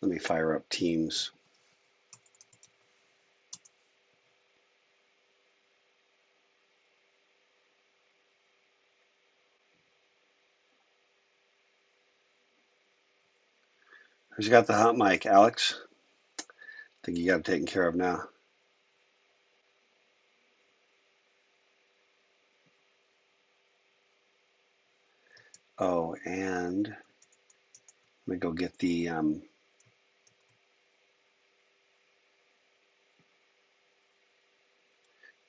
Let me fire up Teams. Who's got the hot mic? Alex? I think you got it taken care of now. Oh, and let me go get the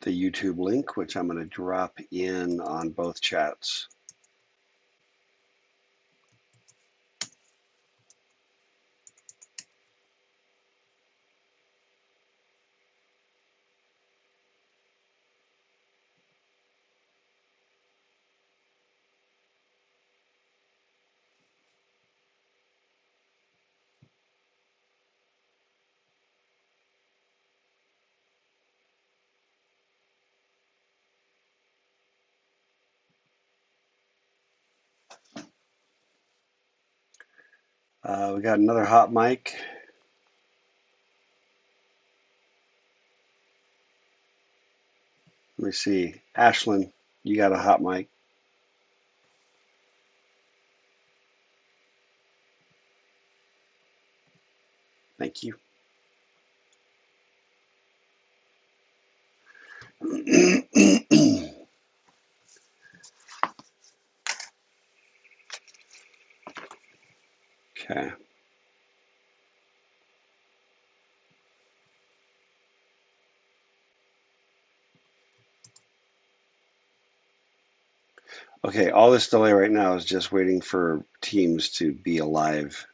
YouTube link, which I'm going to drop in on both chats. We got another hot mic. Let me see. Ashlyn, you got a hot mic. Thank you. Okay. Okay, all this delay right now is just waiting for Teams to be alive.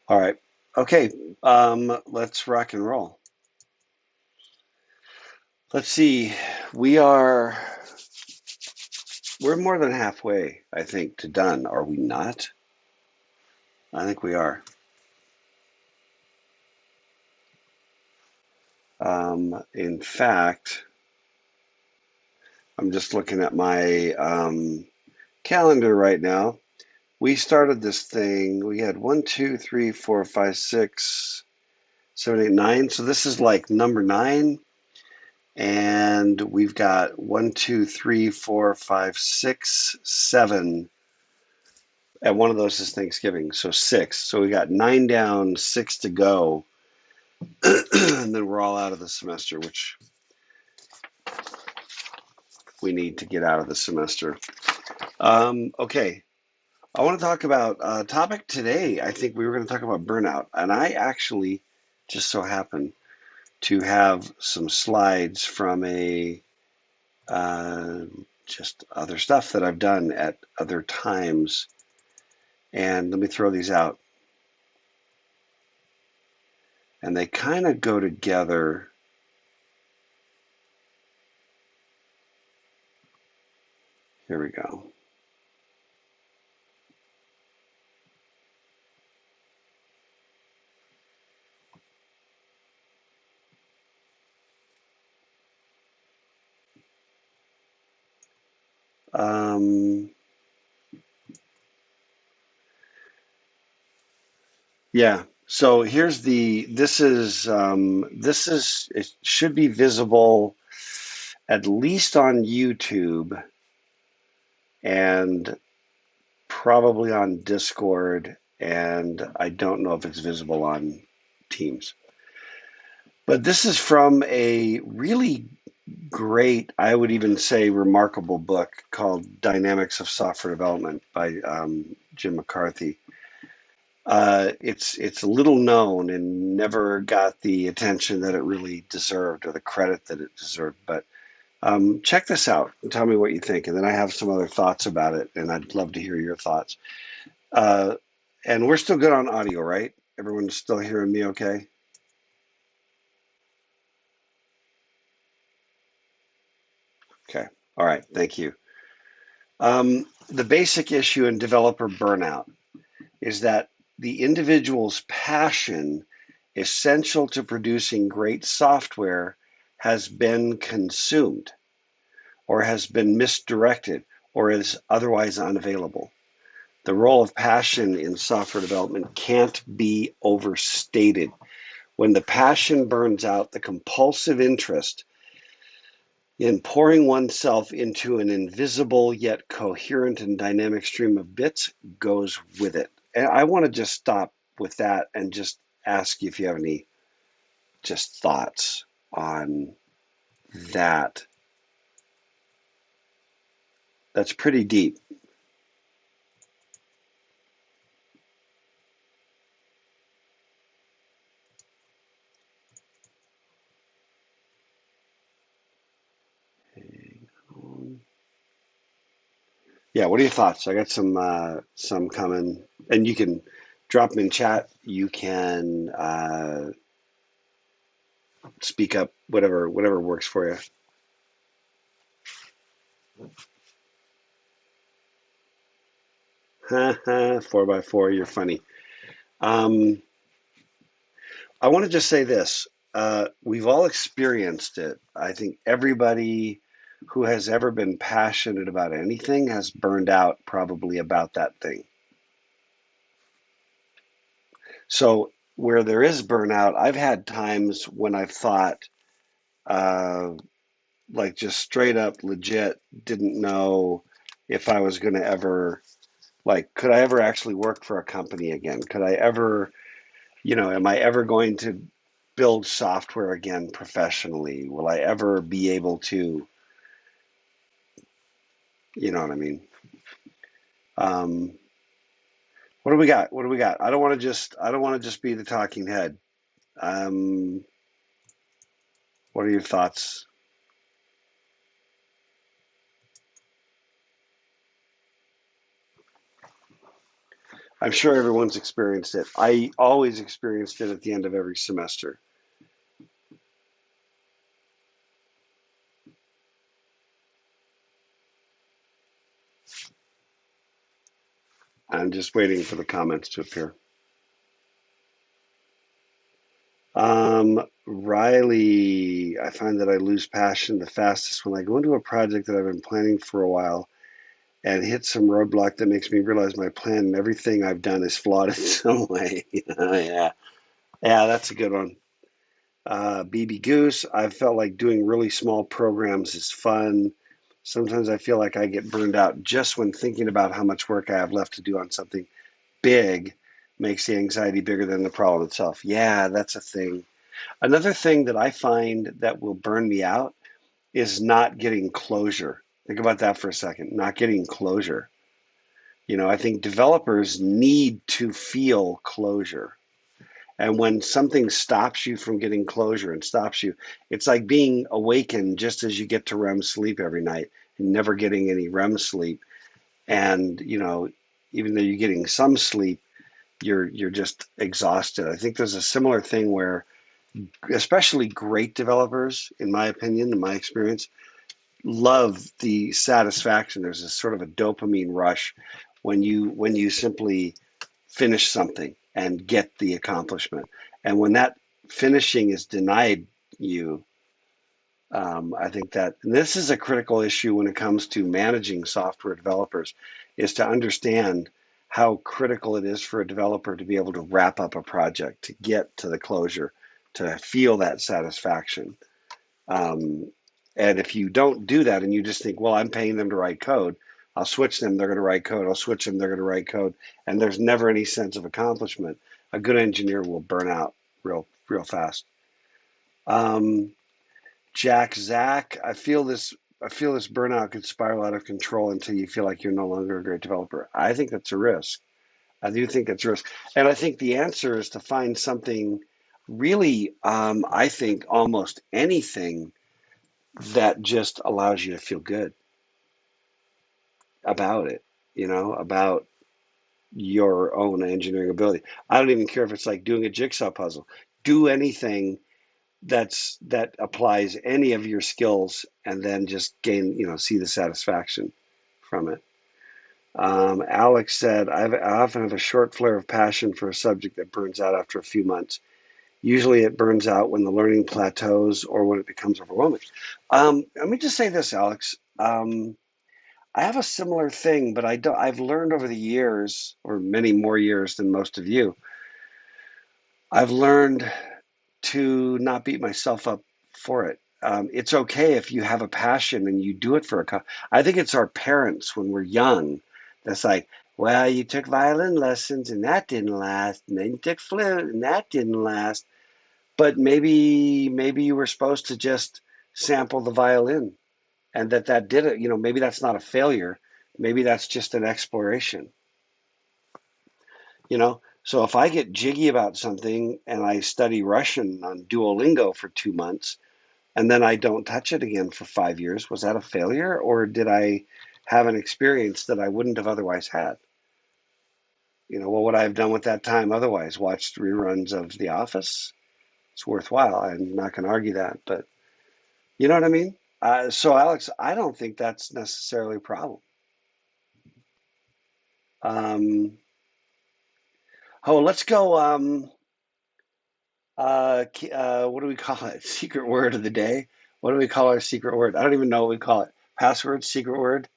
All right. Okay. Let's rock and roll. Let's see. We're more than halfway, I think, to done. Are we not? I think we are. In fact, I'm just looking at my calendar right now. We started this thing. We had 1, 2, 3, 4, 5, 6, 7, 8, 9. So this is like number 9. And we've got 1, 2, 3, 4, 5, 6, 7. And one of those is Thanksgiving. So 6. So we got 9 down, 6 to go. And then we're all out of the semester, which we need to get out of the semester. Okay. I want to talk about topic today. I think we were going to talk about burnout. And I actually just so happen to have some slides from just other stuff that I've done at other times. And let me throw these out. And they kind of go together. Here we go. Yeah. So here's this is, it should be visible at least on YouTube and probably on Discord. And I don't know if it's visible on Teams. But this is from a really great, I would even say remarkable book called Dynamics of Software Development by Jim McCarthy. It's little known and never got the attention that it really deserved or the credit that it deserved. But check this out and tell me what you think. And then I have some other thoughts about it, and I'd love to hear your thoughts. Uh, and we're still good on audio, right? Everyone's still hearing me okay? Okay. All right. Thank you. The basic issue in developer burnout is that the individual's passion essential to producing great software has been consumed. or has been misdirected or is otherwise unavailable. The role of passion in software development can't be overstated. When the passion burns out, the compulsive interest in pouring oneself into an invisible yet coherent and dynamic stream of bits goes with it. And I want to just stop with that and just ask you if you have any just thoughts on that. That's pretty deep. Yeah, what are your thoughts? I got some coming, and you can drop them in chat. You can speak up, whatever works for you. 4x4, you're funny. Um, I want to just say this. We've all experienced it. I think everybody who has ever been passionate about anything has burned out probably about that thing. So where there is burnout, I've had times when I've thought, uh, like just straight up legit, didn't know if I was going to ever, like, could I ever actually work for a company again? Could I ever, am I ever going to build software again professionally? Will I ever be able to, you know what I mean? Um, what do we got? What do we got? I don't want to just be the talking head. Um, what are your thoughts? I'm sure everyone's experienced it. I always experienced it at the end of every semester. I'm just waiting for the comments to appear. Riley, I find that I lose passion the fastest when I go into a project that I've been planning for a while and hit some roadblock that makes me realize my plan and everything I've done is flawed in some way. Yeah, yeah, that's a good one. BB Goose, I've felt like doing really small programs is fun. Sometimes I feel like I get burned out just when thinking about how much work I have left to do on something big makes the anxiety bigger than the problem itself. Yeah, that's a thing. Another thing that I find that will burn me out is not getting closure. Think about that for a second. Not getting closure. I think developers need to feel closure. And when something stops you from getting closure and stops you, it's like being awakened just as you get to REM sleep every night and never getting any REM sleep. And, even though you're getting some sleep, you're just exhausted. I think there's a similar thing where especially great developers, in my opinion, in my experience, love the satisfaction. There's a sort of a dopamine rush when you simply finish something and get the accomplishment. And when that finishing is denied you, I think that and this is a critical issue when it comes to managing software developers, is to understand how critical it is for a developer to be able to wrap up a project, to get to the closure, to feel that satisfaction. Um, and if you don't do that and you just think, well, I'm paying them to write code, I'll switch them, they're going to write code, I'll switch them, they're going to write code, and there's never any sense of accomplishment, a good engineer will burn out real fast. Um, Jack Zach, I feel this burnout could spiral out of control until you feel like you're no longer a great developer. I think that's a risk. I do think that's a risk. And I think the answer is to find something really, I think almost anything that just allows you to feel good about it, about your own engineering ability. I don't even care if it's like doing a jigsaw puzzle. Do anything that applies any of your skills and then just gain, see the satisfaction from it. Alex said, I often have a short flare of passion for a subject that burns out after a few months. Usually it burns out when the learning plateaus or when it becomes overwhelming. Let me just say this, Alex. Um, I have a similar thing, but I don't. I've learned over the years, or many more years than most of you, I've learned to not beat myself up for it. It's okay if you have a passion and you do it for I think it's our parents when we're young that's like, well, you took violin lessons and that didn't last, and then you took flute and that didn't last. But maybe you were supposed to just sample the violin, and that did it. Maybe that's not a failure. Maybe that's just an exploration. So if I get jiggy about something and I study Russian on Duolingo for 2 months and then I don't touch it again for 5 years, was that a failure, or did I have an experience that I wouldn't have otherwise had? What would I have done with that time otherwise? Watched reruns of The Office? It's worthwhile. I'm not going to argue that, but you know what I mean? So, Alex, I don't think that's necessarily a problem. Um, let's go. What do we call it? Secret word of the day. What do we call our secret word? I don't even know what we call it. Password, secret word.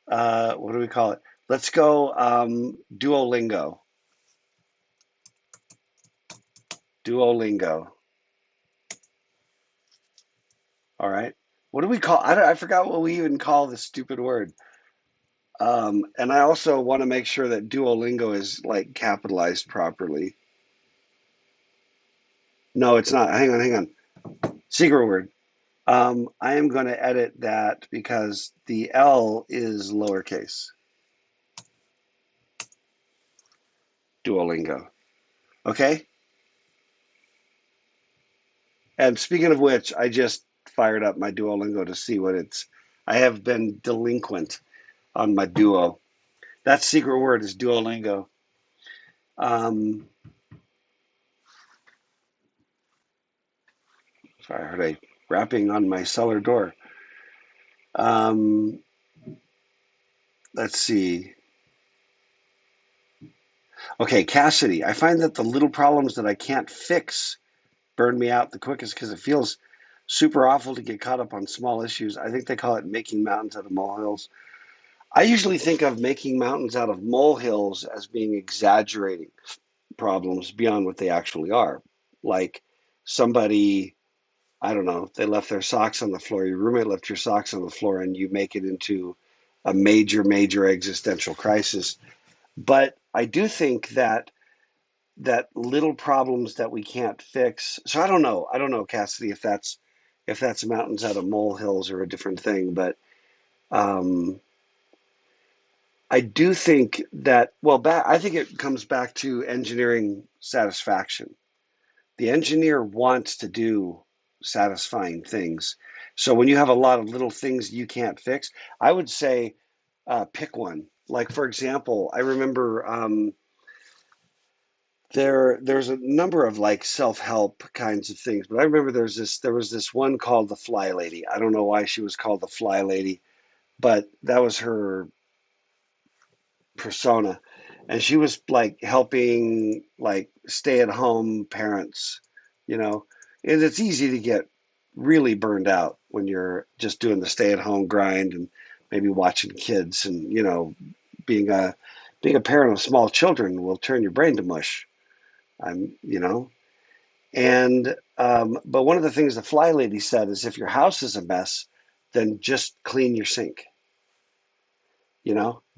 What do we call it? Let's go Duolingo. Duolingo. All right. What do we call? I forgot what we even call this stupid word. And I also want to make sure that Duolingo is like capitalized properly. No, it's not. Hang on. Secret word. I am going to edit that because the L is lowercase. Duolingo. Okay. And speaking of which, I just fired up my Duolingo to see what it's. I have been delinquent on my Duo. That secret word is Duolingo. Um, Sorry, I heard a rapping on my cellar door. Um, let's see. Okay, Cassidy. I find that the little problems that I can't fix burn me out the quickest because it feels super awful to get caught up on small issues. I think they call it making mountains out of molehills. I usually think of making mountains out of molehills as being exaggerating problems beyond what they actually are. Like somebody, I don't know, they left their socks on the floor, your roommate left your socks on the floor, and you make it into a major existential crisis. But I do think that little problems that we can't fix. So I don't know, Cassidy, if that's mountains out of molehills or a different thing, but um, I do think that, well, I think it comes back to engineering satisfaction. The engineer wants to do satisfying things. So when you have a lot of little things you can't fix, I would say pick one. Like for example, I remember there's a number of like self-help kinds of things, but I remember there was this one called the Fly Lady. I don't know why she was called the Fly Lady, but that was her persona, and she was like helping like stay-at-home parents, you know. And it's easy to get really burned out when you're just doing the stay-at-home grind and maybe watching kids, and being a being a parent of small children will turn your brain to mush. I'm you know and but one of the things the Fly Lady said is if your house is a mess, then just clean your sink.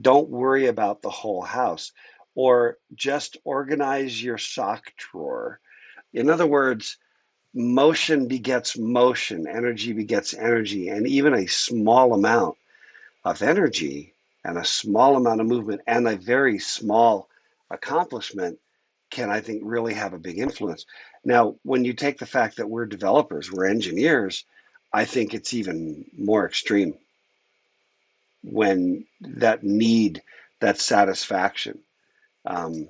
Don't worry about the whole house, or just organize your sock drawer. In other words, motion begets motion, energy begets energy, and even a small amount of energy and a small amount of movement and a very small accomplishment can, I think, really have a big influence. Now, when you take the fact that we're developers, we're engineers, I think it's even more extreme when that satisfaction um,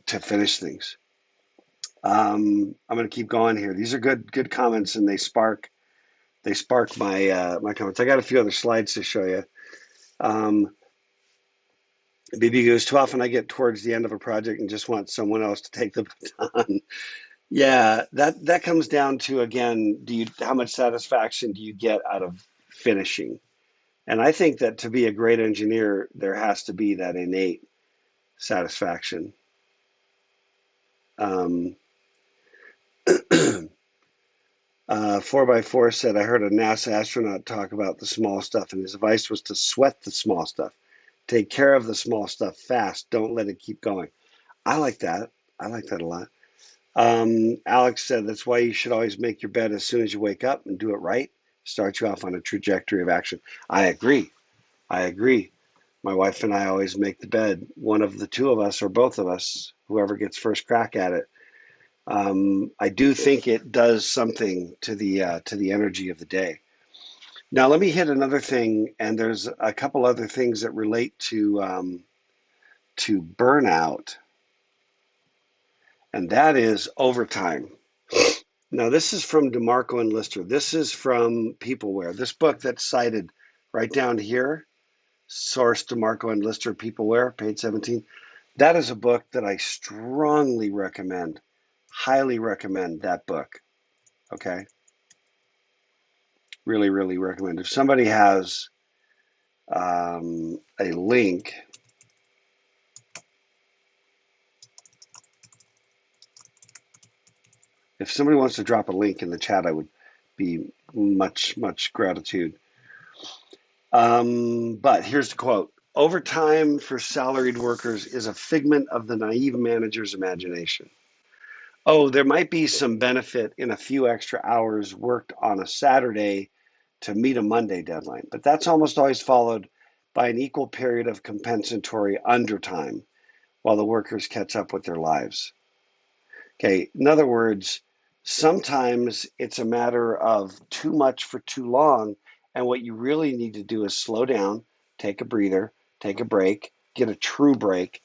to finish things. I'm going to keep going here. These are good comments, and they spark my comments. I got a few other slides to show you. Um, BB goes, too often I get towards the end of a project and just want someone else to take the baton. Yeah, that comes down to, again, how much satisfaction do you get out of finishing. And I think that to be a great engineer, there has to be that innate satisfaction. Um, 4x4 said, I heard a NASA astronaut talk about the small stuff, and his advice was to sweat the small stuff. Take care of the small stuff fast. Don't let it keep going. I like that. I like that a lot. Alex said, that's why you should always make your bed as soon as you wake up and do it right. Start you off on a trajectory of action. I agree. I agree. My wife and I always make the bed. One of the two of us or both of us, whoever gets first crack at it. I do think it does something to the energy of the day. Now let me hit another thing, and there's a couple other things that relate to burnout, and that is overtime. Now this is from DeMarco and Lister. This is from Peopleware. This book that's cited right down here, source DeMarco and Lister, Peopleware, page 17. That is a book that I strongly recommend, highly recommend that book. Okay. Really, really recommend. If somebody has a link, if somebody wants to drop a link in the chat, I would be much, much gratitude. But here's the quote. Overtime for salaried workers is a figment of the naive manager's imagination. Oh, there might be some benefit in a few extra hours worked on a Saturday to meet a Monday deadline, but that's almost always followed by an equal period of compensatory undertime while the workers catch up with their lives. Okay, in other words, sometimes it's a matter of too much for too long, and what you really need to do is slow down, take a breather, take a break, get a true break.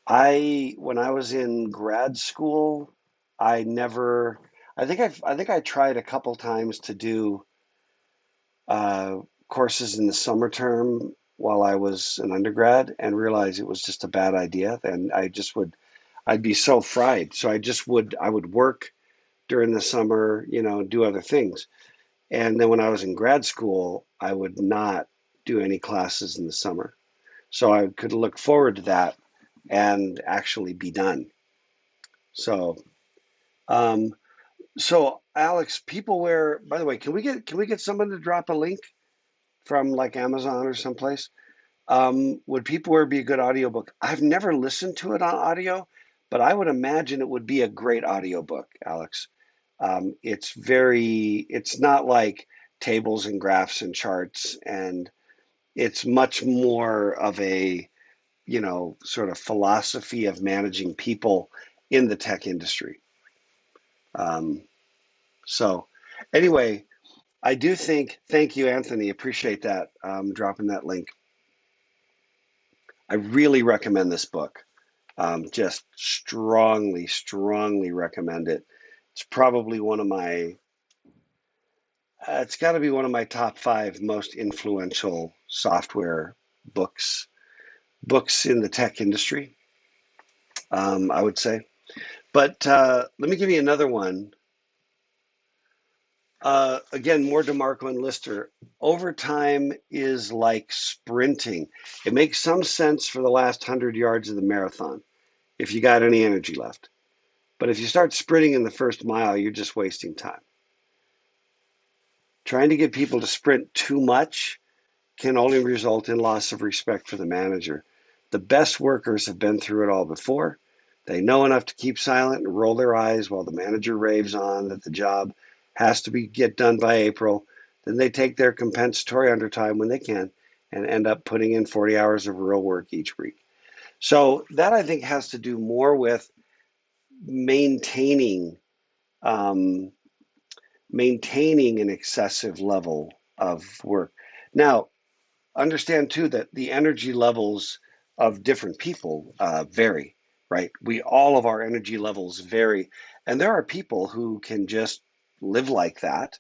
When I was in grad school, I never, I think I tried a couple times to do uh, courses in the summer term while I was an undergrad and realized it was just a bad idea. And I'd be so fried. So I would work during the summer, do other things. And then when I was in grad school, I would not do any classes in the summer. So I could look forward to that and actually be done. So, um, so Alex, Peopleware, by the way, can we get someone to drop a link from like Amazon or someplace? Would Peopleware be a good audiobook? I've never listened to it on audio, but I would imagine it would be a great audiobook, Alex. It's not like tables and graphs and charts, and it's much more of a, sort of philosophy of managing people in the tech industry. Um, so anyway, I do think, thank you, Anthony. Appreciate that, dropping that link. I really recommend this book. Just strongly, strongly recommend it. It's probably it's got to be one of my top 5 most influential software books in the tech industry, I would say. But let me give you another one. Again, more DeMarco and Lister. Overtime is like sprinting. It makes some sense for the last 100 yards of the marathon, if you got any energy left. But if you start sprinting in the first mile, you're just wasting time. Trying to get people to sprint too much can only result in loss of respect for the manager. The best workers have been through it all before. They know enough to keep silent and roll their eyes while the manager raves on that the job has to get done by April. Then they take their compensatory undertime when they can and end up putting in 40 hours of real work each week. So that I think has to do more with maintaining um, maintaining an excessive level of work. Now, understand too that the energy levels of different people vary, right? All of our energy levels vary, and there are people who can just live like that.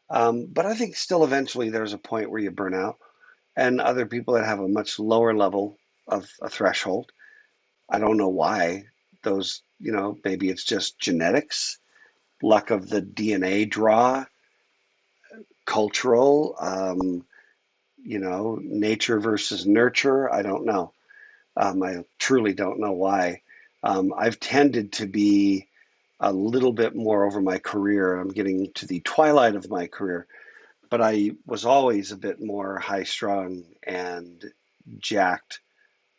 But I think still eventually there's a point where you burn out, and other people that have a much lower level of a threshold. I don't know why those, maybe it's just genetics, luck of the DNA draw, cultural, nature versus nurture. I don't know. I truly don't know why. I've tended to be a little bit more over my career. I'm getting to the twilight of my career, but I was always a bit more high strung and jacked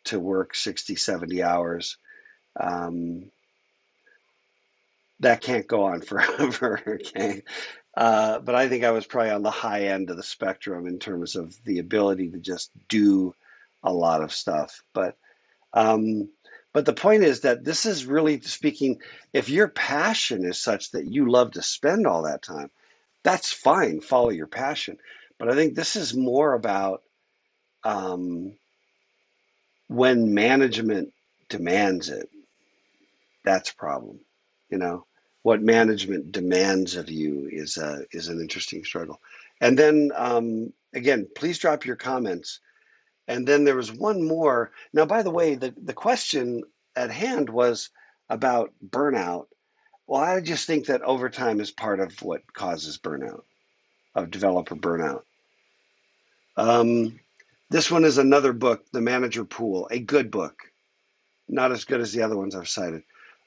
to work 60, 70 hours. Um, that can't go on forever. Okay. But I think I was probably on the high end of the spectrum in terms of the ability to just do a lot of stuff. Um, but the point is that this is really speaking, if your passion is such that you love to spend all that time, that's fine, follow your passion. But I think this is more about um, when management demands it, that's a problem. You know, what management demands of you is an interesting struggle. And then again, please drop your comments. And then there was one more. Now, by the way, the question at hand was about burnout. Well, I just think that overtime is part of what causes burnout, of developer burnout. Um, this one is another book, The Manager Pool, a good book, not as good as the other ones I've cited.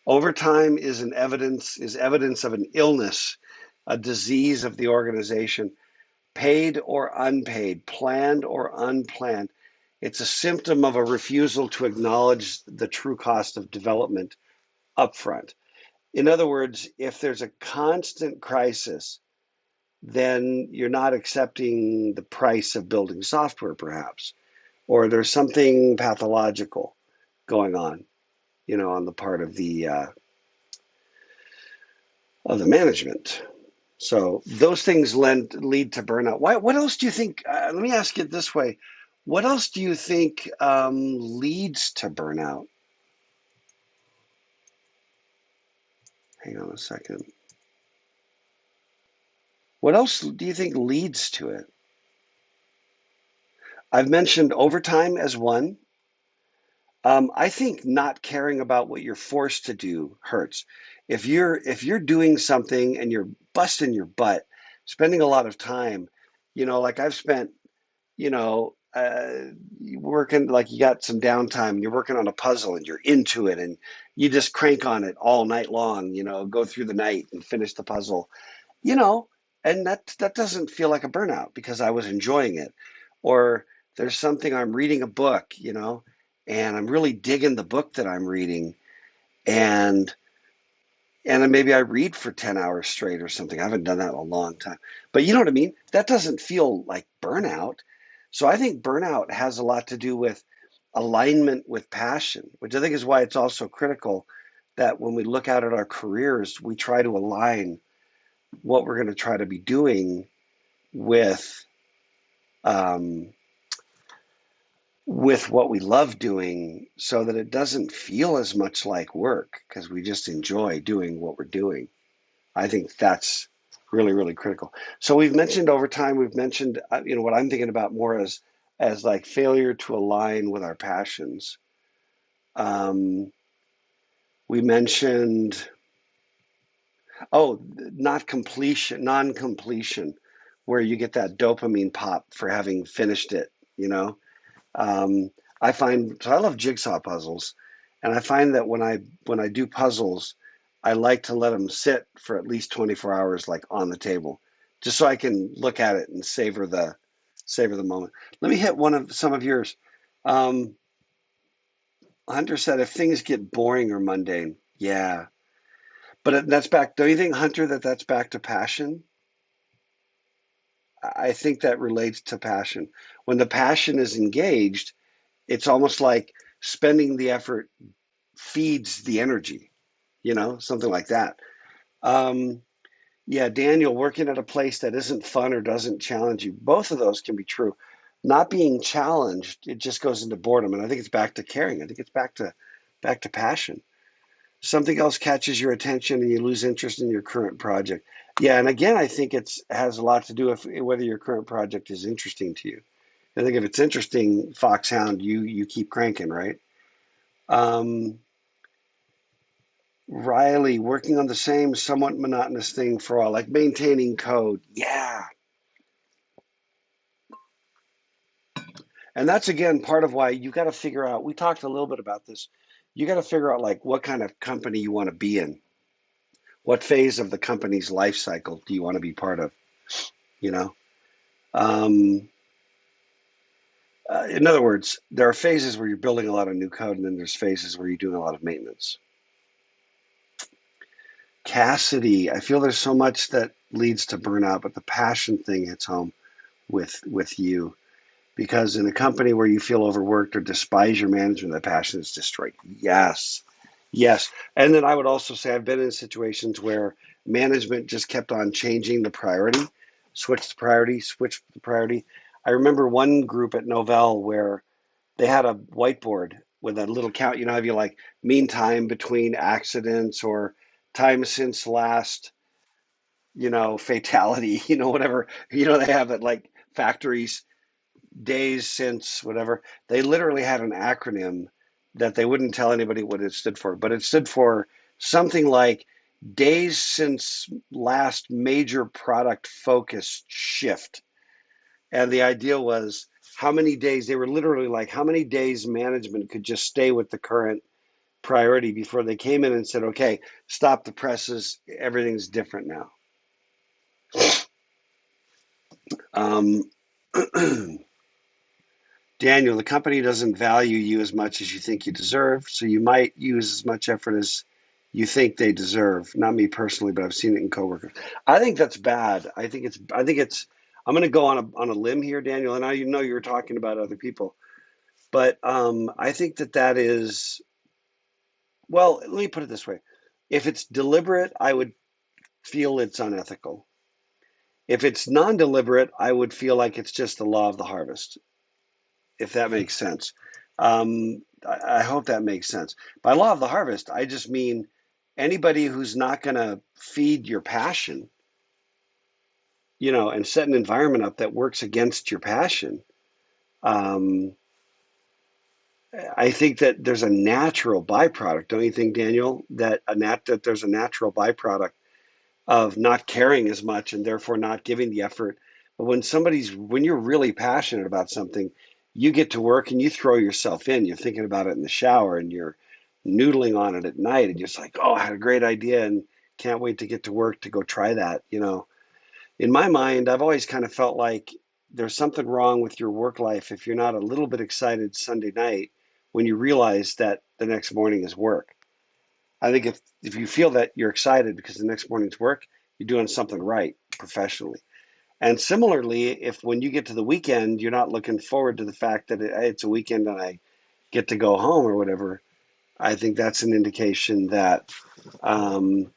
Overtime is evidence of an illness, a disease of the organization, paid or unpaid, planned or unplanned. It's a symptom of a refusal to acknowledge the true cost of development upfront. In other words, if there's a constant crisis, then you're not accepting the price of building software, perhaps, or there's something pathological going on, on the part of the management. So those things lead to burnout. Why? What else do you think? Let me ask it this way: what else do you think leads to burnout? Hang on a second. What else do you think leads to it? I've mentioned overtime as one. I think not caring about what you're forced to do hurts. If you're doing something and you're busting your butt, spending a lot of time, like I've spent, working, like you got some downtime and you're working on a puzzle and you're into it and you just crank on it all night long, go through the night and finish the puzzle, you know, and that doesn't feel like a burnout because I was enjoying it. Or there's something, I'm reading a book, and I'm really digging the book that I'm reading, and then maybe I read for 10 hours straight or something. I haven't done that in a long time. But you know what I mean? That doesn't feel like burnout. So I think burnout has a lot to do with alignment with passion, which I think is why it's also critical that when we look out at our careers, we try to align what we're going to try to be doing with um, with what we love doing so that it doesn't feel as much like work because we just enjoy doing what we're doing. I think that's really, really critical. So we've mentioned overtime. We've mentioned, what I'm thinking about more as like failure to align with our passions. Um, we mentioned, oh, not completion, non-completion, where you get that dopamine pop for having finished it, you know? Um, I find so I love jigsaw puzzles, and I find that when I do puzzles, I like to let them sit for at least 24 hours, like on the table, just so I can look at it and savor the moment. Let me hit some of yours. Um, Hunter said, if things get boring or mundane, yeah, but that's back. Don't you think, Hunter, that's back to passion? I think that relates to passion. When the passion is engaged, it's almost like spending the effort feeds the energy, something like that. Um, yeah, Daniel, working at a place that isn't fun or doesn't challenge you, both of those can be true. Not being challenged, it just goes into boredom, and I think it's back to caring. I think it's back to passion. Something else catches your attention and you lose interest in your current project. Yeah, and again, I think it has a lot to do with whether your current project is interesting to you. I think if it's interesting, Foxhound, you keep cranking, right? Um, Riley, working on the same somewhat monotonous thing for all, like maintaining code. Yeah. And that's again part of why you got to figure out. We talked a little bit about this. You got to figure out like what kind of company you want to be in. What phase of the company's life cycle do you want to be part of? You know, um, in other words, there are phases where you're building a lot of new code, and then there's phases where you're doing a lot of maintenance. Cassidy, I feel there's so much that leads to burnout, but the passion thing hits home with you because in a company where you feel overworked or despise your management, the passion is destroyed. Yes, yes. And then I would also say I've been in situations where management just kept on changing the priority, switch the priority, switch the priority. I remember one group at Novell where they had a whiteboard with a little count. You know, have you like mean time between accidents or time since last, fatality, whatever, they have it like factories, days since whatever. They literally had an acronym that they wouldn't tell anybody what it stood for, but it stood for something like days since last major product focus shift. And the idea was how many days, they were literally like how many days management could just stay with the current priority before they came in and said, okay, stop the presses, everything's different now. Um, Daniel, the company doesn't value you as much as you think you deserve, so you might use as much effort as you think they deserve. Not me personally, but I've seen it in coworkers. I think that's bad. I'm going to go on a limb here, Daniel, and I know you're talking about other people. But I think that is, well, let me put it this way. If it's deliberate, I would feel it's unethical. If it's non-deliberate, I would feel like it's just the law of the harvest, if that makes sense. I hope that makes sense. By law of the harvest, I just mean anybody who's not going to feed your passion, and set an environment up that works against your passion. Um, I think that there's a natural byproduct, don't you think, Daniel? That there's a natural byproduct of not caring as much and therefore not giving the effort. But when you're really passionate about something, you get to work and you throw yourself in. You're thinking about it in the shower and you're noodling on it at night and you're just like, oh, I had a great idea and can't wait to get to work to go try that. In my mind, I've always kind of felt like there's something wrong with your work life if you're not a little bit excited Sunday night when you realize that the next morning is work. I think if you feel that you're excited because the next morning's work, you're doing something right professionally. And similarly, if when you get to the weekend, you're not looking forward to the fact that it's a weekend and I get to go home or whatever, I think that's an indication that um,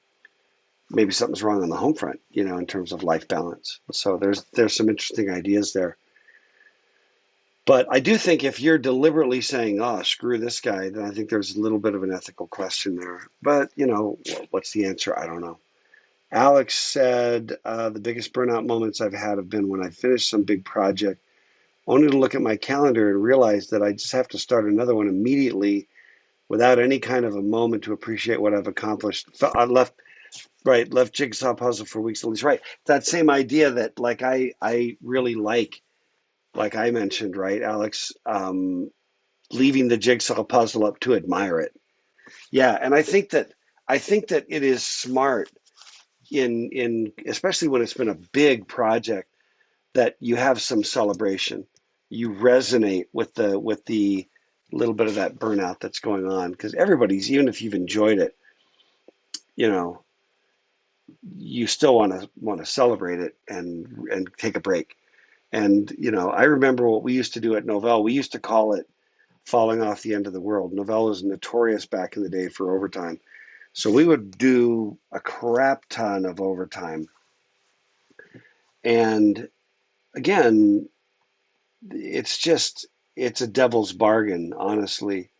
maybe something's wrong on the home front, in terms of life balance. So there's some interesting ideas there. But I do think if you're deliberately saying, "Oh, screw this guy," then I think there's a little bit of an ethical question there. But what's the answer? I don't know. Alex said the biggest burnout moments I've had have been when I finished some big project, only to look at my calendar and realize that I just have to start another one immediately without any kind of a moment to appreciate what I've accomplished. So I left jigsaw puzzle for weeks at least. Right, that same idea that like I really like I mentioned, right, Alex, leaving the jigsaw puzzle up to admire it. Yeah, and I think that it is smart in especially when it's been a big project that you have some celebration. You resonate with the little bit of that burnout that's going on because everybody's, even if you've enjoyed it, you know, you still want to celebrate it and take a break. And I remember what we used to do at Novell. We used to call it falling off the end of the world. Novell was notorious back in the day for overtime. So we would do a crap ton of overtime. And again, it's a devil's bargain, honestly.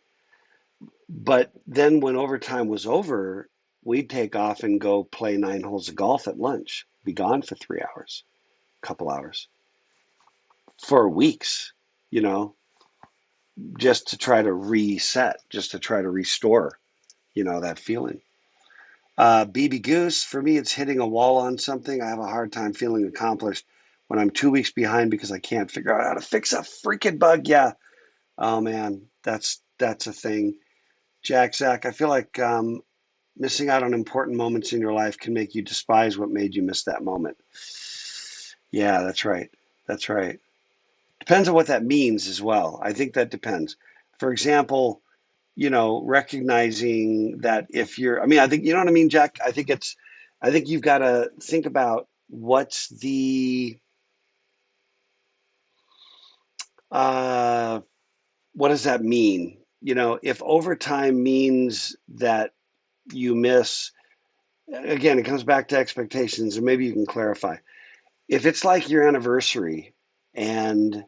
But then when overtime was over, we'd take off and go play 9 holes of golf at lunch, be gone for 3 hours, a couple hours, for weeks, you know, just to try to reset, just to try to restore, that feeling. BB Goose, for me, it's hitting a wall on something. I have a hard time feeling accomplished when I'm 2 weeks behind because I can't figure out how to fix a freaking bug. Yeah. Oh man, that's a thing. Zach, I feel like missing out on important moments in your life can make you despise what made you miss that moment. Yeah, that's right. That's right. Depends on what that means as well. I think that depends. For example, recognizing that if you're, I mean, I think, you know what I mean, Jack? I think you've got to think about uh, what does that mean? If overtime means that you miss, again, it comes back to expectations, and maybe you can clarify. If it's like your anniversary and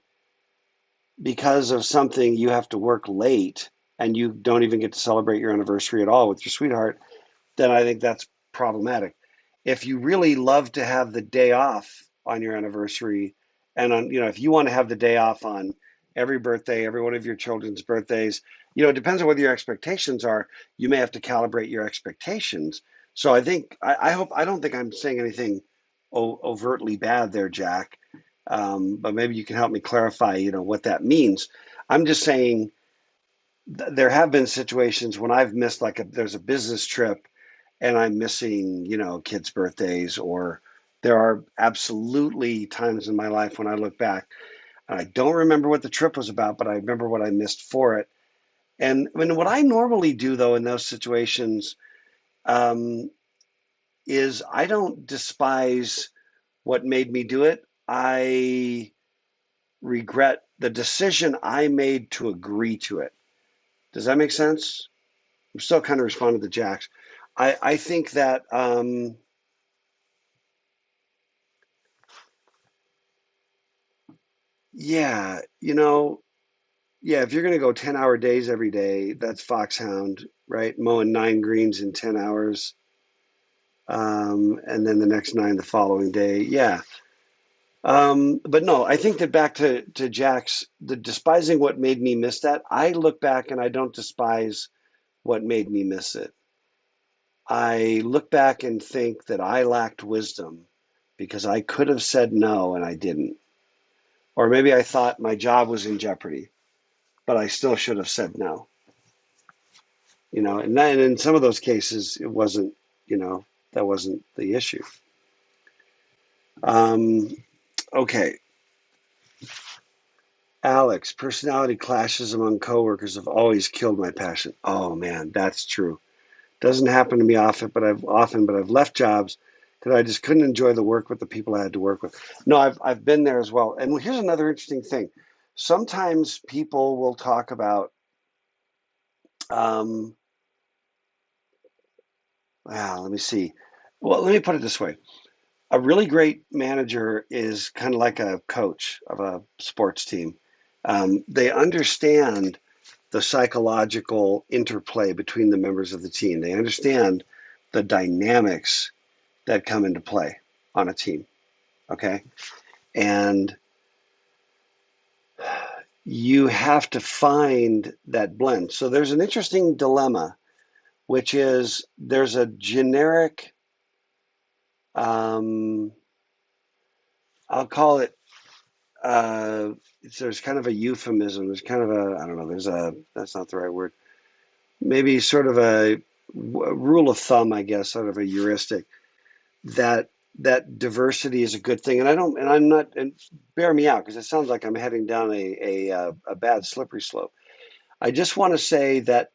because of something you have to work late and you don't even get to celebrate your anniversary at all with your sweetheart, then I think that's problematic. If you really love to have the day off on your anniversary, and if you want to have the day off on every birthday, every one of your children's birthdays, it depends on what your expectations are. You may have to calibrate your expectations. So I think I hope I don't think I'm saying anything overtly bad there, Jack. But maybe you can help me clarify, what that means. I'm just saying there have been situations when I've missed there's a business trip and I'm missing, kids' birthdays, or there are absolutely times in my life when I look back and I don't remember what the trip was about, but I remember what I missed for it. And I mean, what I normally do though in those situations um, is I don't despise what made me do it. I regret the decision I made to agree to it. Does that make sense? I'm still kind of responding to Jack's. I think that yeah, yeah, if you're going to go 10-hour days every day, that's foxhound, right? Mowing 9 greens in 10 hours, and then the next 9 the following day. Yeah. But no, I think that back to Jack's, the despising what made me miss that, I look back and I don't despise what made me miss it. I look back and think that I lacked wisdom because I could have said no and I didn't. Or maybe I thought my job was in jeopardy, but I still should have said no. And then in some of those cases, it wasn't, that wasn't the issue. Um, okay. Alex, personality clashes among coworkers have always killed my passion. Oh man, that's true. Doesn't happen to me often, but I've left jobs because I just couldn't enjoy the work with the people I had to work with. No, I've been there as well. And here's another interesting thing. Sometimes people will talk about, um, let me see. Well, let me put it this way. A really great manager is kind of like a coach of a sports team. They understand the psychological interplay between the members of the team. They understand the dynamics that come into play on a team. Okay. And you have to find that blend. So there's an interesting dilemma, which is there's a generic, um, I'll call it, there's kind of a euphemism. There's kind of a, I don't know, that's not the right word. Maybe sort of a rule of thumb, I guess, sort of a heuristic that diversity is a good thing. And I'm not, and bear me out because it sounds like I'm heading down a bad slippery slope. I just want to say that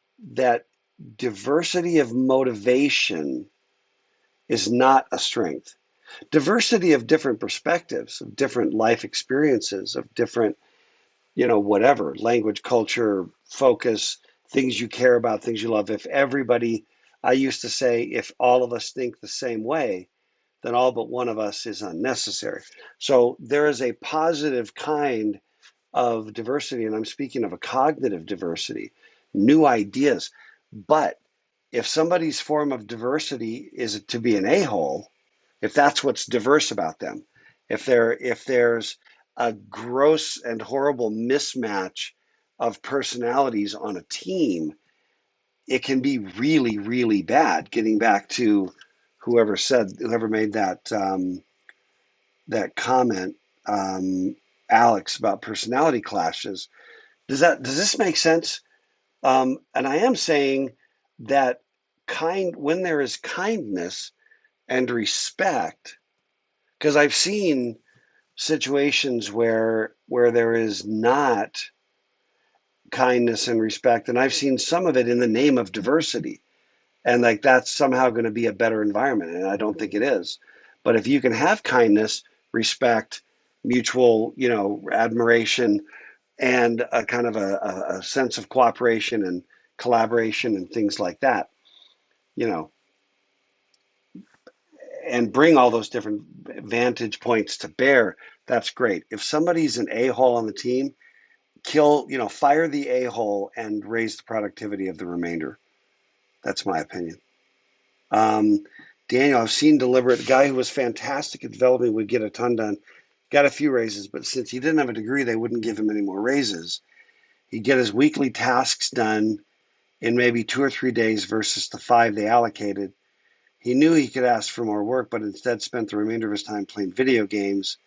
diversity of motivation is not a strength. Diversity of different perspectives, of different life experiences, of different, whatever, language, culture, focus, things you care about, things you love. If everybody, I used to say, if all of us think the same way, then all but one of us is unnecessary. So there is a positive kind of diversity, and I'm speaking of a cognitive diversity, new ideas. But if somebody's form of diversity is to be an a-hole, if that's what's diverse about them, if there's a gross and horrible mismatch of personalities on a team, it can be really, really bad. Getting back to whoever made that comment, um, Alex about personality clashes. Does this make sense? And I am saying that when there is kindness and respect, because I've seen situations where there is not kindness and respect, and I've seen some of it in the name of diversity, and like that's somehow going to be a better environment, and I don't think it is. But if you can have kindness, respect, mutual, admiration, and a kind of a sense of cooperation and collaboration and things like that, you know, and bring all those different vantage points to bear, that's great. If somebody's an a-hole on the team, fire the a-hole and raise the productivity of the remainder. That's my opinion. Um, Daniel, I've seen deliberate. The guy who was fantastic at developing would get a ton done, got a few raises, but since he didn't have a degree, they wouldn't give him any more raises. He'd get his weekly tasks done in maybe 2 or 3 days versus the 5 they allocated. He knew he could ask for more work, but instead spent the remainder of his time playing video games,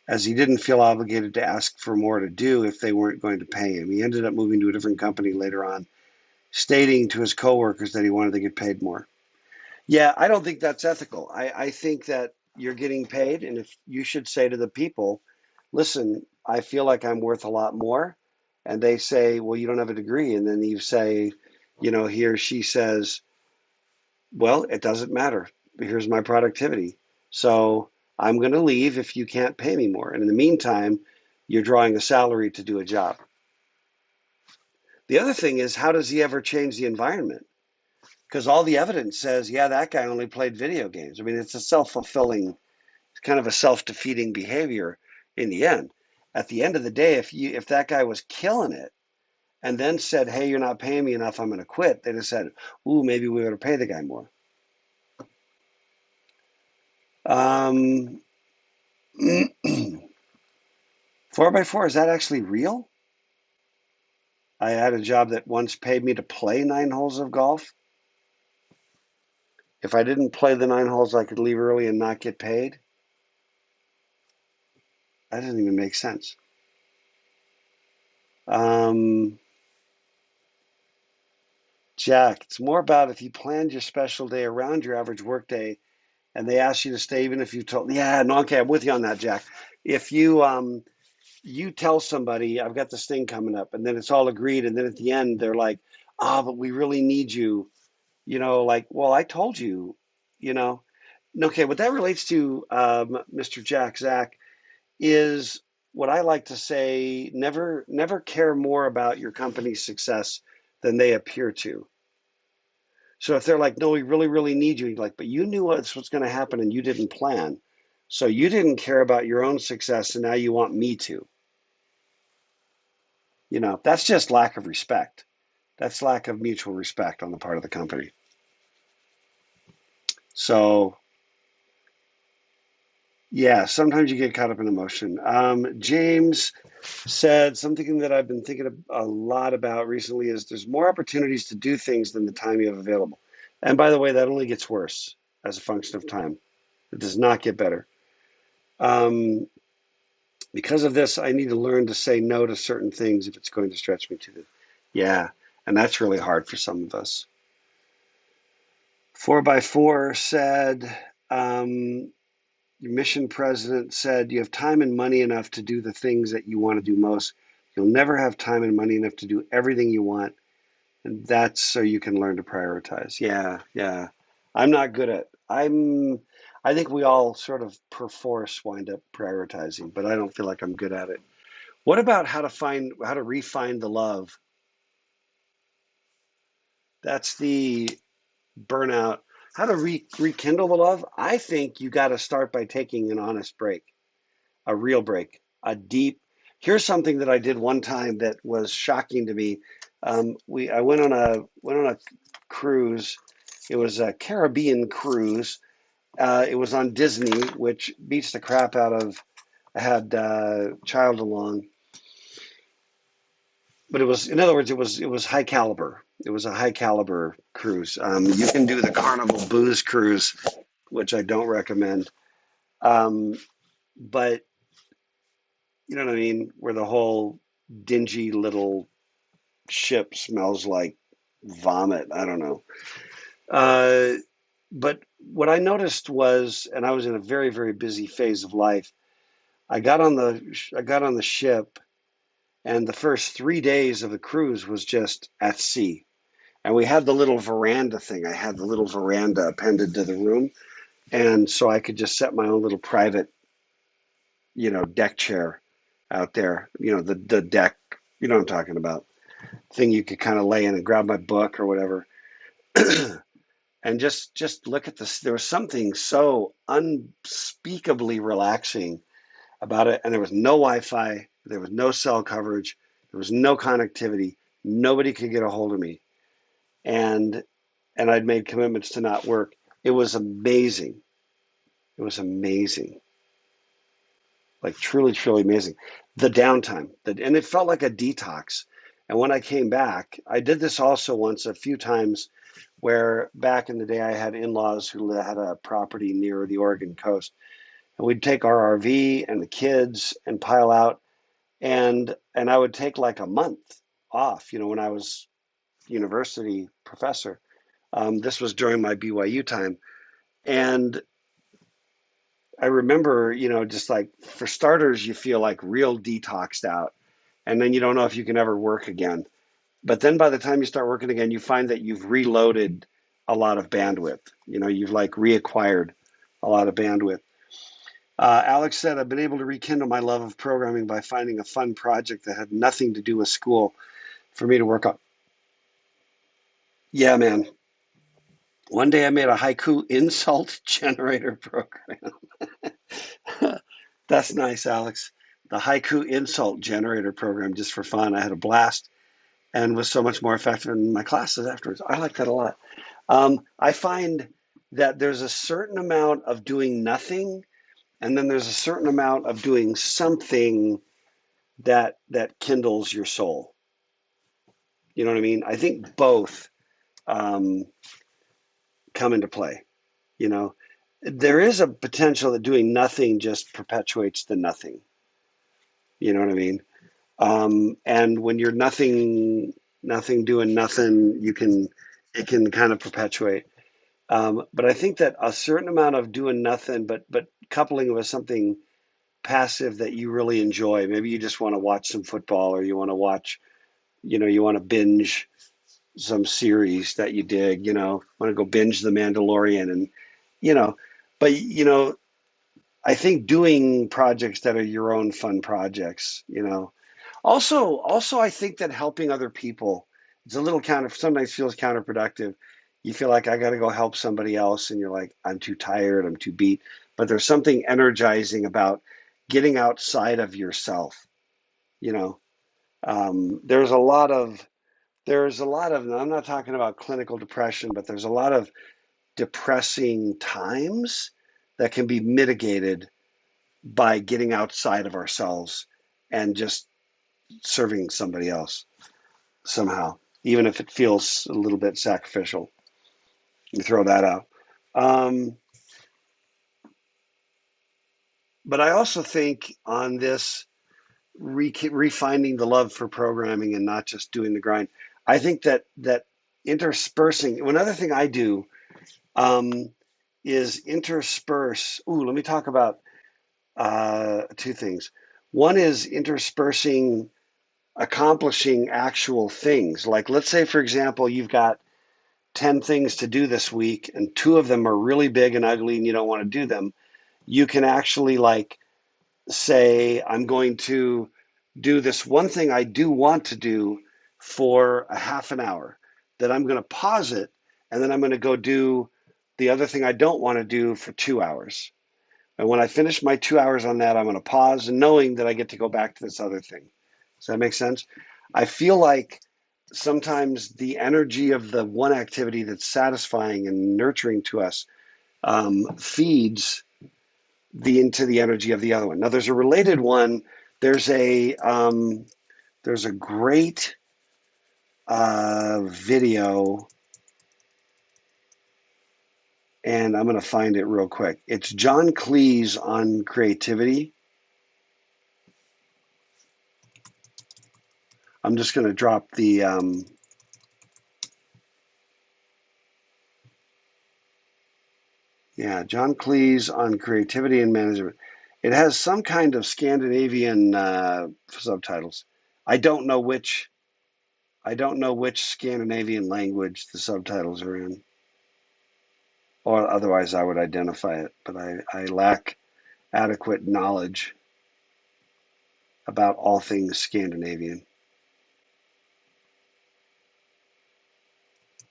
as he didn't feel obligated to ask for more to do if they weren't going to pay him. He ended up moving to a different company later on, stating to his coworkers that he wanted to get paid more. Yeah, I don't think that's ethical. I think that you're getting paid, and if you should say to the people, listen, I feel like I'm worth a lot more. And they say, well, you don't have a degree. And then you say, he or she says, well, it doesn't matter. Here's my productivity. So I'm going to leave if you can't pay me more. And in the meantime, you're drawing a salary to do a job. The other thing is, how does he ever change the environment? Because all the evidence says, yeah, that guy only played video games. I mean, it's a self-fulfilling, kind of a self-defeating behavior in the end. At the end of the day, if that guy was killing it and then said, hey, you're not paying me enough, I'm going to quit, they'd have said, ooh, maybe we ought to pay the guy more. Um, 4x4, is that actually real? I had a job that once paid me to play 9 holes of golf. If I didn't play the 9 holes, I could leave early and not get paid. That doesn't even make sense. Um, Jack, it's more about if you planned your special day around your average workday and they ask you to stay, even if you told, yeah, no, okay, I'm with you on that, Jack. If you tell somebody, I've got this thing coming up, and then it's all agreed, and then at the end they're like, oh, but we really need you, like, well, I told you, you know. Okay, what that relates to, Mr. Jack Zach, is what I like to say: never care more about your company's success than they appear to. So if they're like, no, we really, really need you, you're like, but you knew what's going to happen and you didn't plan. So you didn't care about your own success and now you want me to. That's just lack of respect. That's lack of mutual respect on the part of the company. So yeah, sometimes you get caught up in emotion. James said something that I've been thinking a lot about recently is there's more opportunities to do things than the time you have available. And by the way, that only gets worse as a function of time. It does not get better. Um, because of this, I need to learn to say no to certain things if it's going to stretch me too thin. Yeah, and that's really hard for some of us. 4x4 said, your mission president said, you have time and money enough to do the things that you want to do most. You'll never have time and money enough to do everything you want. And that's so you can learn to prioritize. Yeah, yeah. I'm not good at, I think we all sort of perforce wind up prioritizing, but I don't feel like I'm good at it. What about how to refine the love? That's the burnout. How to rekindle the love? I think you got to start by taking an honest break, a real break, a deep. Here's something that I did one time that was shocking to me. I went on a cruise. It was a Caribbean cruise. It was on Disney, which beats the crap out of. I had a child along, but in other words, it was high caliber. It was a high caliber cruise. You can do the Carnival booze cruise, which I don't recommend. Um, but You know what I mean? Where the whole dingy little ship smells like vomit. I don't know. Uh, but what I noticed was, and I was in a very, very busy phase of life. I got on the ship, and the first 3 days of the cruise was just at sea. And we had the little veranda thing. I had the little veranda appended to the room, and so I could just set my own little private, deck chair out there. The deck. You know what I'm talking about? Thing you could kind of lay in and grab my book or whatever. And just look at this. There was something so unspeakably relaxing about it, and there was no Wi-Fi, there was no cell coverage, there was no connectivity. Nobody could get a hold of me, and I'd made commitments to not work. It was amazing. It was amazing, like truly, truly amazing. The downtime, and it felt like a detox. And when I came back, I did this also once a few times where back in the day I had in-laws who had a property near the Oregon coast. And we'd take our RV and the kids and pile out, and I would take like a month off, when I was university professor. This was during my BYU time. And I remember, just like for starters, you feel like real detoxed out. And then you don't know if you can ever work again. But then by the time you start working again, you find that you've reloaded a lot of bandwidth. You've like reacquired a lot of bandwidth. Alex said, I've been able to rekindle my love of programming by finding a fun project that had nothing to do with school for me to work on. Yeah, man. One day I made a haiku insult generator program. That's nice, Alex. The haiku insult generator program, just for fun. I had a blast and was so much more effective in my classes afterwards. I like that a lot. I find that there's a certain amount of doing nothing, and then there's a certain amount of doing something that kindles your soul. You know what I mean? I think both um, come into play. You know, there is a potential that doing nothing just perpetuates the nothing. You know what I mean? And when you're nothing doing nothing, it can kind of perpetuate. But I think that a certain amount of doing nothing, but coupling with something passive that you really enjoy. Maybe you just want to watch some football, or you want to watch, you want to binge some series that you dig. Want to go binge The Mandalorian, and you know, but I think doing projects that are your own fun projects. Also, I think that helping other people, it's a little sometimes feels counterproductive. You feel like I got to go help somebody else, and you're like, I'm too tired, I'm too beat. But there's something energizing about getting outside of yourself. You know, there's a lot of and I'm not talking about clinical depression, but there's a lot of depressing times that can be mitigated by getting outside of ourselves and just serving somebody else somehow, even if it feels a little bit sacrificial. You throw that out. Um, but I also think on this refining the love for programming and not just doing the grind, I think that interspersing. Another thing I do um, is intersperse. Ooh, let me talk about two things. One is interspersing accomplishing actual things. Like, let's say, for example, you've got 10 things to do this week and two of them are really big and ugly and you don't want to do them. You can actually, like, say, I'm going to do this one thing I do want to do for a half an hour, that I'm going to pause it, and then I'm going to go do the other thing I don't want to do for 2 hours. And when I finish my 2 hours on that, I'm going to pause, knowing that I get to go back to this other thing. Does that make sense? I feel like sometimes the energy of the one activity that's satisfying and nurturing to us feeds into the energy of the other one. Now, there's a related one. There's a great video, and I'm going to find it real quick. It's John Cleese on creativity. I'm just going to drop the yeah, John Cleese on creativity and management. It has some kind of Scandinavian subtitles. I don't know which. I don't know which Scandinavian language the subtitles are in, or otherwise I would identify it. But I lack adequate knowledge about all things Scandinavian.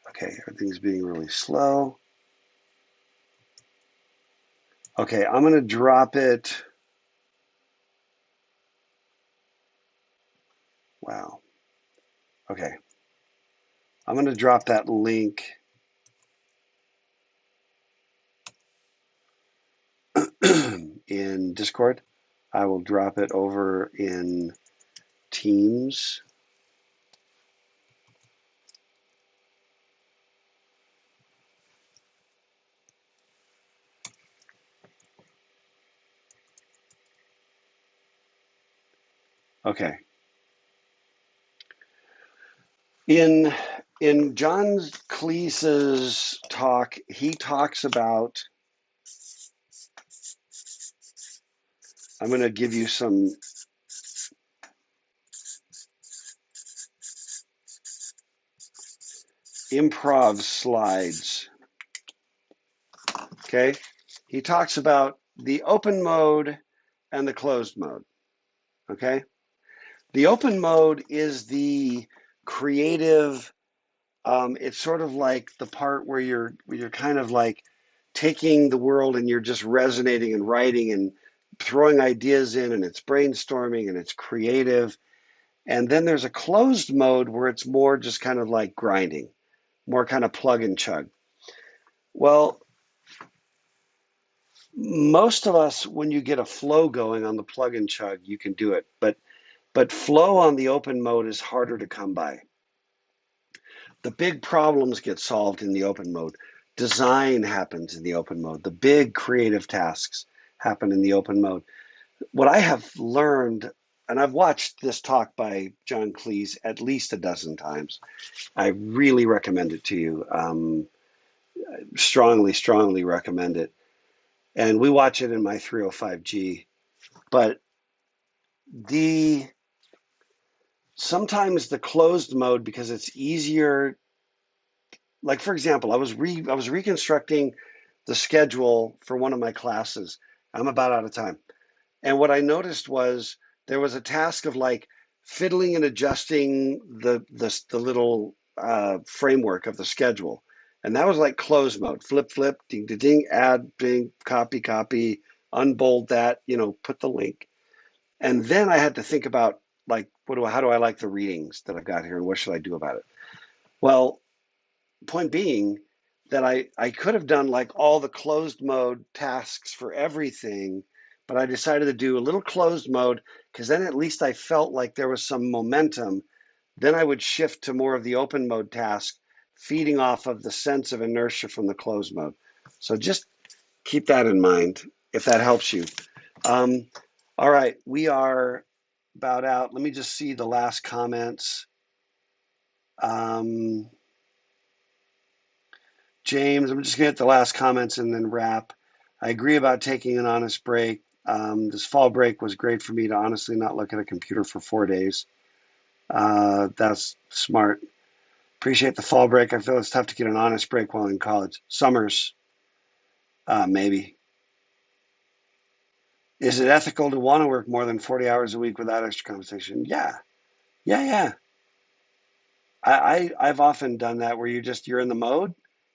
Okay, everything's being really slow. Okay, I'm going to drop it. Wow. Okay, I'm going to drop that link in Discord. I will drop it over in Teams. Okay. In John Cleese's talk, he talks about. I'm going to give you some improv slides. Okay. He talks about the open mode and the closed mode. Okay. The open mode is the creative. It's sort of like the part where you're kind of like taking the world and you're just resonating and writing and throwing ideas in, and it's brainstorming and it's creative. And then there's a closed mode where it's more just kind of like grinding, more kind of plug and chug. Well, most of us, when you get a flow going on the plug and chug, you can do it. But flow on the open mode is harder to come by. The big problems get solved in the open mode. Design happens in the open mode. The big creative tasks happen in the open mode. What I have learned, and I've watched this talk by John Cleese at least a dozen times. I really recommend it to you. Strongly, strongly recommend it. And we watch it in my 305G. But the sometimes the closed mode, because it's easier. Like for example, I was reconstructing the schedule for one of my classes. I'm about out of time. And what I noticed was there was a task of like fiddling and adjusting the little framework of the schedule. And that was like close mode, flip, flip, ding, ding, ding, add, ding, copy, copy, unbold that, put the link. And then I had to think about like, how do I like the readings that I've got here and what should I do about it? Well, point being that I could have done like all the closed mode tasks for everything, but I decided to do a little closed mode because then at least I felt like there was some momentum. Then I would shift to more of the open mode task, feeding off of the sense of inertia from the closed mode. So just keep that in mind if that helps you. Um, all right, we are about out. Let me just see the last comments. Um, James, I'm just going to hit the last comments and then wrap. I agree about taking an honest break. This fall break was great for me to honestly not look at a computer for 4 days. That's smart. Appreciate the fall break. I feel it's tough to get an honest break while in college. Summers, maybe. Is it ethical to want to work more than 40 hours a week without extra compensation? Yeah. Yeah, yeah. I've often done that where you're in the mode.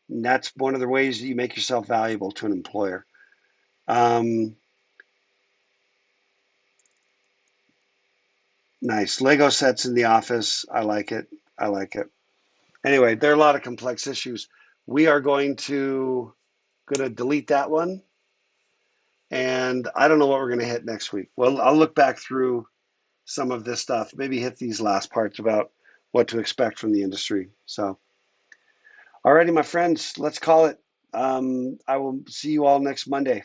And that's one of the ways that you make yourself valuable to an employer. Um, Nice. Lego sets in the office. I like it. I like it. Anyway, there are a lot of complex issues. We are going to delete that one, and I don't know what we're going to hit next week. Well, I'll look back through some of this stuff, maybe hit these last parts about what to expect from the industry. So, alrighty, my friends, let's call it. I will see you all next Monday.